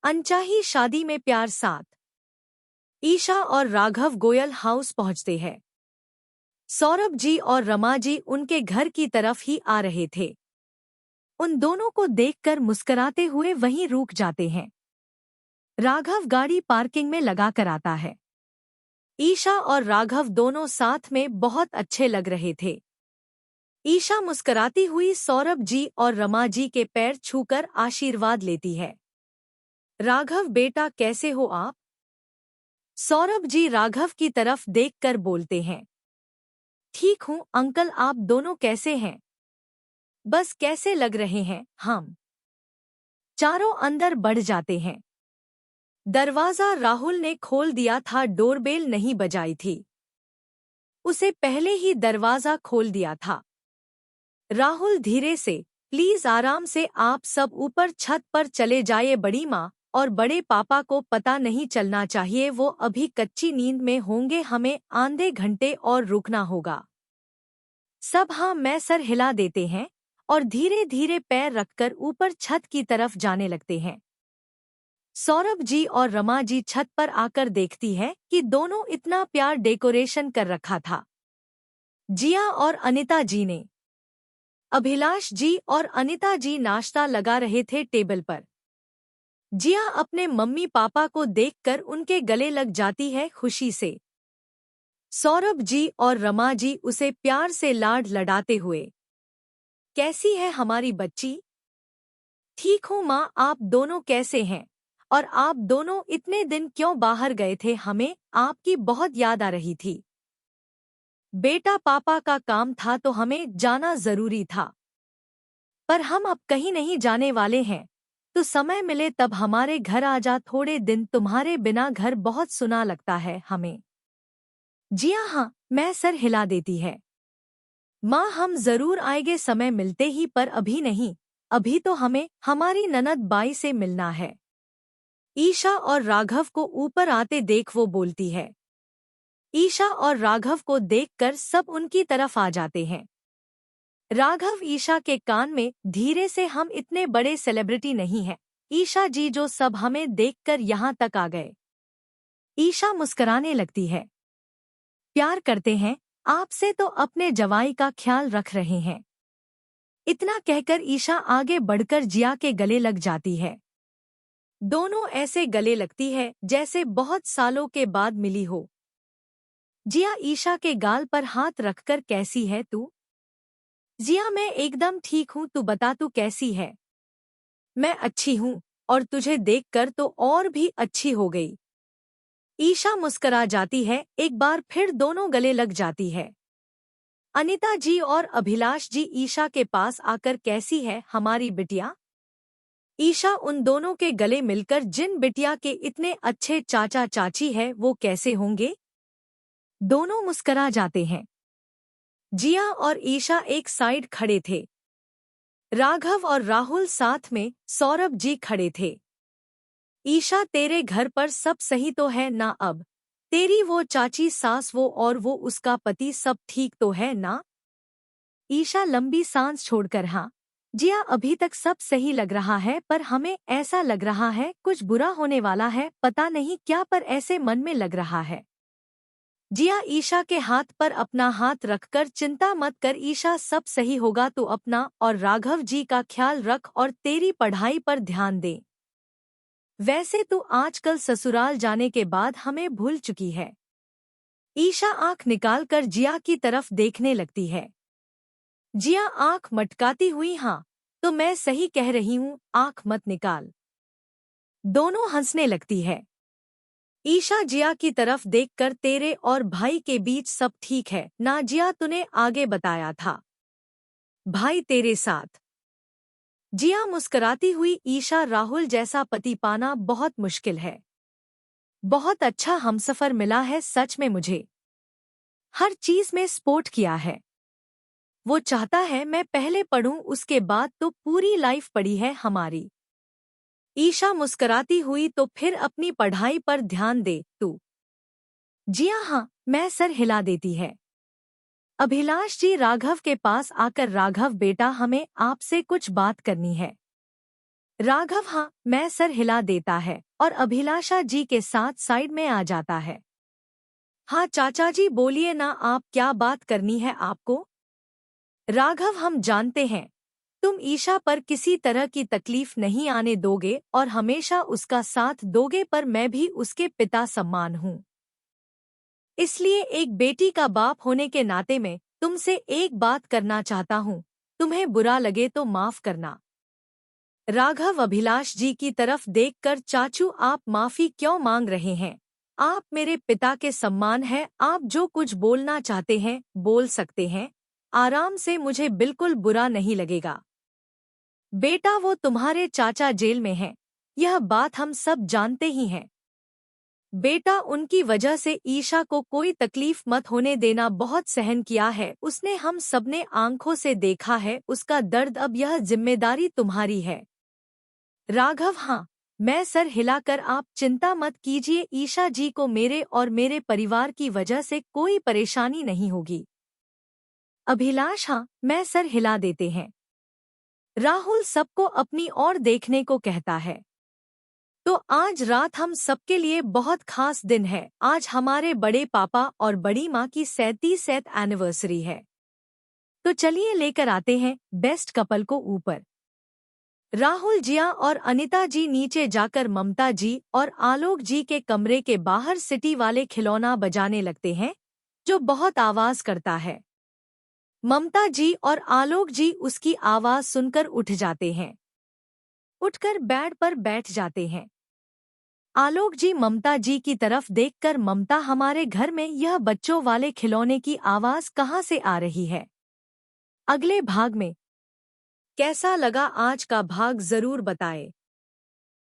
अनचाही शादी में प्यार साथ। ईशा और राघव गोयल हाउस पहुंचते हैं। सौरभ जी और रमा जी उनके घर की तरफ ही आ रहे थे। उन दोनों को देखकर मुस्कुराते हुए वहीं रुक जाते हैं। राघव गाड़ी पार्किंग में लगा कर आता है। ईशा और राघव दोनों साथ में बहुत अच्छे लग रहे थे। ईशा मुस्कुराती हुई सौरभ जी और रमा जी के पैर छूकर आशीर्वाद लेती है। राघव बेटा कैसे हो आप? सौरभ जी राघव की तरफ देखकर बोलते हैं। ठीक हूँ अंकल, आप दोनों कैसे हैं? बस कैसे लग रहे हैं हम? चारों अंदर बढ़ जाते हैं। दरवाजा राहुल ने खोल दिया था, डोरबेल नहीं बजाई थी। उसे पहले ही दरवाजा खोल दिया था। राहुल धीरे से, प्लीज आराम से, आप सब ऊपर छत पर चले जाइए, बड़ी माँ और बड़े पापा को पता नहीं चलना चाहिए, वो अभी कच्ची नींद में होंगे, हमें आधे घंटे और रुकना होगा। सब हाँ मैं सर हिला देते हैं और धीरे धीरे पैर रखकर ऊपर छत की तरफ जाने लगते हैं। सौरभ जी और रमा जी छत पर आकर देखती है कि दोनों इतना प्यार डेकोरेशन कर रखा था। जिया और अनिता जी ने। अभिलाष जी और अनिता जी नाश्ता लगा रहे थे टेबल पर। जिया अपने मम्मी पापा को देखकर उनके गले लग जाती है खुशी से। सौरभ जी और रमा जी उसे प्यार से लाड लडाते हुए, कैसी है हमारी बच्ची? ठीक हूँ माँ, आप दोनों कैसे हैं? और आप दोनों इतने दिन क्यों बाहर गए थे? हमें आपकी बहुत याद आ रही थी। बेटा पापा का काम था तो हमें जाना जरूरी था, पर हम अब कहीं नहीं जाने वाले हैं, तो समय मिले तब हमारे घर आ जा थोड़े दिन, तुम्हारे बिना घर बहुत सुना लगता है हमें। जिया हाँ मैं सर हिला देती है। माँ हम जरूर आएंगे समय मिलते ही, पर अभी नहीं, अभी तो हमें हमारी ननद बाई से मिलना है। ईशा और राघव को ऊपर आते देख वो बोलती है। ईशा और राघव को देखकर सब उनकी तरफ आ जाते हैं। राघव ईशा के कान में धीरे से, हम इतने बड़े सेलिब्रिटी नहीं हैं ईशा जी, जो सब हमें देखकर यहाँ तक आ गए। ईशा मुस्कुराने लगती है। प्यार करते हैं आपसे तो अपने जवाई का ख्याल रख रहे हैं। इतना कहकर ईशा आगे बढ़कर जिया के गले लग जाती है। दोनों ऐसे गले लगती है जैसे बहुत सालों के बाद मिली हो। जिया ईशा के गाल पर हाथ रखकर, कैसी है तू? जिया मैं एकदम ठीक हूँ, तू बता तू कैसी है? मैं अच्छी हूँ, और तुझे देखकर तो और भी अच्छी हो गई। ईशा मुस्कुरा जाती है, एक बार फिर दोनों गले लग जाती है। अनिता जी और अभिलाष जी ईशा के पास आकर, कैसी है हमारी बिटिया? ईशा उन दोनों के गले मिलकर, जिन बिटिया के इतने अच्छे चाचा चाची है वो कैसे होंगे? दोनों मुस्कुरा जाते हैं। जिया और ईशा एक साइड खड़े थे। राघव और राहुल साथ में, सौरभ जी खड़े थे। ईशा तेरे घर पर सब सही तो है ना? अब तेरी वो चाची सास वो और वो उसका पति सब ठीक तो है ना? ईशा लंबी सांस छोड़कर, हाँ जिया अभी तक सब सही लग रहा है, पर हमें ऐसा लग रहा है कुछ बुरा होने वाला है, पता नहीं क्या, पर ऐसे मन में लग रहा है। जिया ईशा के हाथ पर अपना हाथ रखकर, चिंता मत कर ईशा, सब सही होगा, तू अपना और राघव जी का ख्याल रख और तेरी पढ़ाई पर ध्यान दे। वैसे तू आजकल ससुराल जाने के बाद हमें भूल चुकी है। ईशा आंख निकालकर जिया की तरफ देखने लगती है। जिया आंख मटकाती हुई, हाँ तो मैं सही कह रही हूँ, आंख मत निकाल। दोनों हंसने लगती है। ईशा जिया की तरफ देखकर, तेरे और भाई के बीच सब ठीक है ना जिया? तूने आगे बताया था भाई तेरे साथ। जिया मुस्कुराती हुई, ईशा राहुल जैसा पति पाना बहुत मुश्किल है। बहुत अच्छा हमसफर मिला है सच में मुझे। हर चीज में सपोर्ट किया है। वो चाहता है मैं पहले पढ़ूं, उसके बाद तो पूरी लाइफ पड़ी है हमारी। ईशा मुस्कुराती हुई, तो फिर अपनी पढ़ाई पर ध्यान दे तू। जिया हाँ मैं सर हिला देती है। अभिलाष जी राघव के पास आकर, राघव बेटा हमें आपसे कुछ बात करनी है। राघव हाँ मैं सर हिला देता है और अभिलाषा जी के साथ साइड में आ जाता है। हाँ चाचा जी बोलिए ना, आप क्या बात करनी है आपको? राघव हम जानते हैं तुम ईशा पर किसी तरह की तकलीफ नहीं आने दोगे और हमेशा उसका साथ दोगे, पर मैं भी उसके पिता समान हूँ। इसलिए एक बेटी का बाप होने के नाते मैं तुमसे एक बात करना चाहता हूँ, तुम्हें बुरा लगे तो माफ करना। राघव अभिलाष जी की तरफ देखकर, चाचू आप माफी क्यों मांग रहे हैं? आप मेरे पिता के सम्मान हैं, आप जो कुछ बोलना चाहते हैं बोल सकते हैं आराम से, मुझे बिल्कुल बुरा नहीं लगेगा। बेटा वो तुम्हारे चाचा जेल में हैं, यह बात हम सब जानते ही हैं। बेटा उनकी वजह से ईशा को कोई तकलीफ मत होने देना, बहुत सहन किया है उसने, हम सबने आंखों से देखा है उसका दर्द, अब यह जिम्मेदारी तुम्हारी है। राघव हाँ मैं सर हिलाकर, आप चिंता मत कीजिए, ईशा जी को मेरे और मेरे परिवार की वजह से कोई परेशानी नहीं होगी। अभिलाष हाँ मैं सर हिला देते हैं। राहुल सबको अपनी ओर देखने को कहता है। तो आज रात हम सबके लिए बहुत खास दिन है, आज हमारे बड़े पापा और बड़ी माँ की 37वीं एनिवर्सरी है। तो चलिए लेकर आते हैं बेस्ट कपल को ऊपर। राहुल जिया और अनिता जी नीचे जाकर ममता जी और आलोक जी के कमरे के बाहर सिटी वाले खिलौना बजाने लगते हैं जो बहुत आवाज करता है। ममता जी और आलोक जी उसकी आवाज सुनकर उठ जाते हैं, उठकर बेड पर बैठ जाते हैं। आलोक जी ममता जी की तरफ देखकर, ममता हमारे घर में यह बच्चों वाले खिलौने की आवाज कहाँ से आ रही है? अगले भाग में कैसा लगा आज का भाग जरूर बताएं।